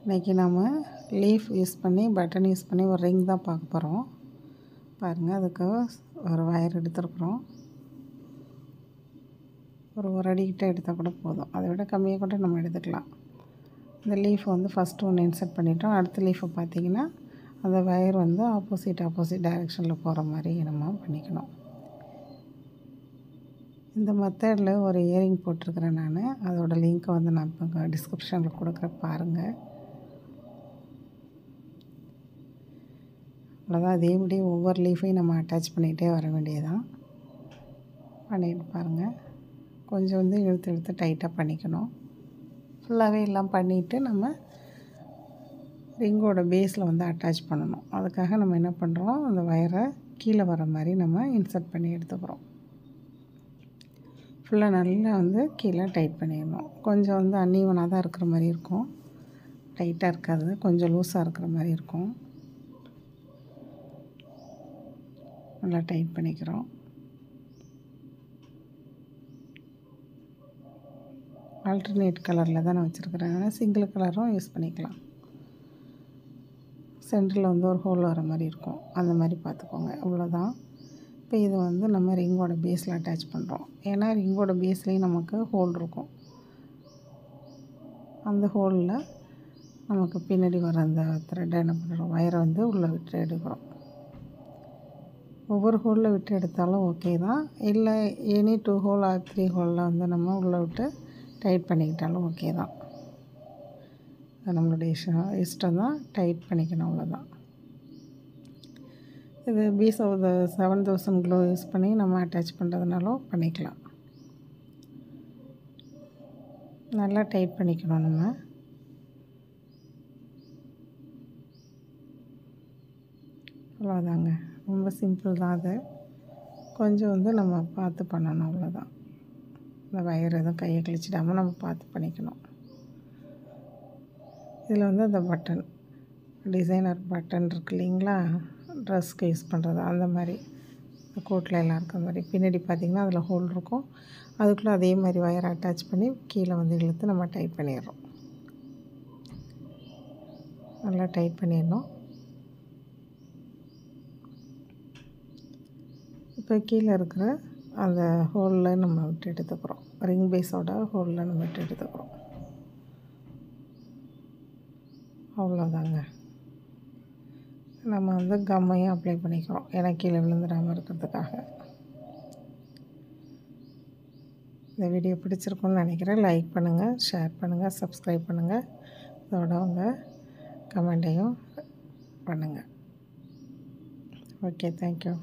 இன்றைக்கி நம்ம leaf use பண்ணி பட்டன் யூஸ் பண்ணி ஒரு ரிங் தான் பார்க்க போகிறோம். பாருங்கள், அதுக்கு ஒரு வயர் எடுத்துருக்குறோம். ஒரு அடிக்கிட்ட எடுத்தால் கூட போதும், அதை விட கம்மியாக கூட நம்ம எடுத்துக்கலாம். இந்த லீஃப் வந்து ஃபஸ்ட்டு ஒன்று இன்சர்ட் பண்ணிட்டோம். அடுத்த லீஃபை பார்த்திங்கன்னா அந்த வயர் வந்து ஆப்போசிட் டைரெக்ஷனில் போகிற மாதிரி நம்ம பண்ணிக்கணும். இந்த மெத்தடில் ஒரு இயரிங் போட்டிருக்கிறேன் நான். அதோடய லிங்க்கை வந்து நான் இப்போ டிஸ்கிரிப்ஷனில் கொடுக்குறேன், பாருங்கள். அவ்வளோதான். அதேபடி ஒவ்வொரு லீஃபையும் நம்ம அட்டாச் பண்ணிகிட்டே வர வேண்டியதான். பண்ணிட்டு பாருங்கள், கொஞ்சம் வந்து இழுத்து டைட்டாக பண்ணிக்கணும். ஃபுல்லாகவே எல்லாம் பண்ணிவிட்டு நம்ம ரிங்கோட பேஸில் வந்து அட்டாச் பண்ணணும். அதுக்காக நம்ம என்ன பண்ணுறோம், அந்த வயரை கீழே வர மாதிரி நம்ம இன்சர்ட் பண்ணி எடுத்துக்கிறோம். ஃபுல்லாக நல்லா வந்து கீழே டைட் பண்ணிடணும். கொஞ்சம் வந்து அன்ஈவனாக தான் இருக்கிற மாதிரி இருக்கும், டைட்டாக இருக்காது, கொஞ்சம் லூஸாக இருக்கிற மாதிரி இருக்கும். நல்லா டைட் பண்ணிக்கிறோம். ஆல்டர்னேட் கலரில் தான் நான் வச்சுருக்கிறேன். ஆனால் சிங்கிள் கலரும் யூஸ் பண்ணிக்கலாம். சென்டரில் வந்து ஒரு ஹோல் வர மாதிரி இருக்கும், அந்த மாதிரி பார்த்துக்கோங்க. அவ்வளோதான். இப்போ இது வந்து நம்ம ரிங்கோட பேஸில் அட்டாச் பண்ணுறோம். ஏன்னா ரிங்கோட பேஸ்லேயும் நமக்கு ஹோல் இருக்கும். அந்த ஹோலில் நமக்கு பின்னாடி வர அந்த த்ரெட்டை என்ன பண்ணுறோம், வயரை வந்து உள்ளே விட்டு எடுக்கிறோம். ஒவ்வொரு ஹோலில் விட்டு எடுத்தாலும் ஓகே தான், இல்லை எனி 2 ஹோல் ஆர் 3 ஹோலில் வந்து நம்ம உள்ளே விட்டு டைட் பண்ணிக்கிட்டாலும் ஓகே தான். அது நம்மளுடைய இஷ்டம் தான், டைட் பண்ணிக்கணும், அவ்வளோதான். இது பீஸ் ஆஃப் த 7000 க்ளோ யூஸ் பண்ணி நம்ம அட்டாச் பண்ணுறதுனாலும் பண்ணிக்கலாம். நல்லா டைட் பண்ணிக்கணும் நம்ம. அவ்வளோதாங்க, ரொம்ப சிம்பிள் தான். அது கொஞ்சம் வந்து நம்ம பார்த்து பண்ணணும், அவ்வளோதான். இந்த வயர் எதுவும் கையை கிழிச்சிடாமல் நம்ம பார்த்து பண்ணிக்கணும். இதில் வந்து அந்த பட்டன், டிசைனர் பட்டன் இருக்குது இல்லைங்களா, ட்ரெஸ்க்கு யூஸ் பண்ணுறது, அந்த மாதிரி கோட்டில் எல்லாம் இருக்கிற மாதிரி பின்னாடி பார்த்திங்கன்னா அதில் ஹோல் இருக்கும். அதுக்குள்ளே அதே மாதிரி வயரை அட்டாச் பண்ணி கீழே வந்து இழுத்து நம்ம டைட் பண்ணிடுறோம். நல்லா டைட் பண்ணிடணும். இப்போ கீழே இருக்கிற அந்த ஹோலில் நம்ம விட்டு எடுத்துக்கிறோம். ரிங் பேஸோட ஹோலில் நம்ம விட்டு எடுத்துக்கிறோம். அவ்வளோதாங்க. நம்ம வந்து கம்மையும் அப்ளை பண்ணிக்கிறோம், ஏன்னா கீழே விழுந்துடாமல் இருக்கிறதுக்காக. இந்த வீடியோ பிடிச்சிருக்குன்னு நினைக்கிறேன். லைக் பண்ணுங்கள், ஷேர் பண்ணுங்கள், சப்ஸ்கிரைப் பண்ணுங்கள். இதோட உங்கள் கமெண்ட்டையும் பண்ணுங்கள். Okay, thank you.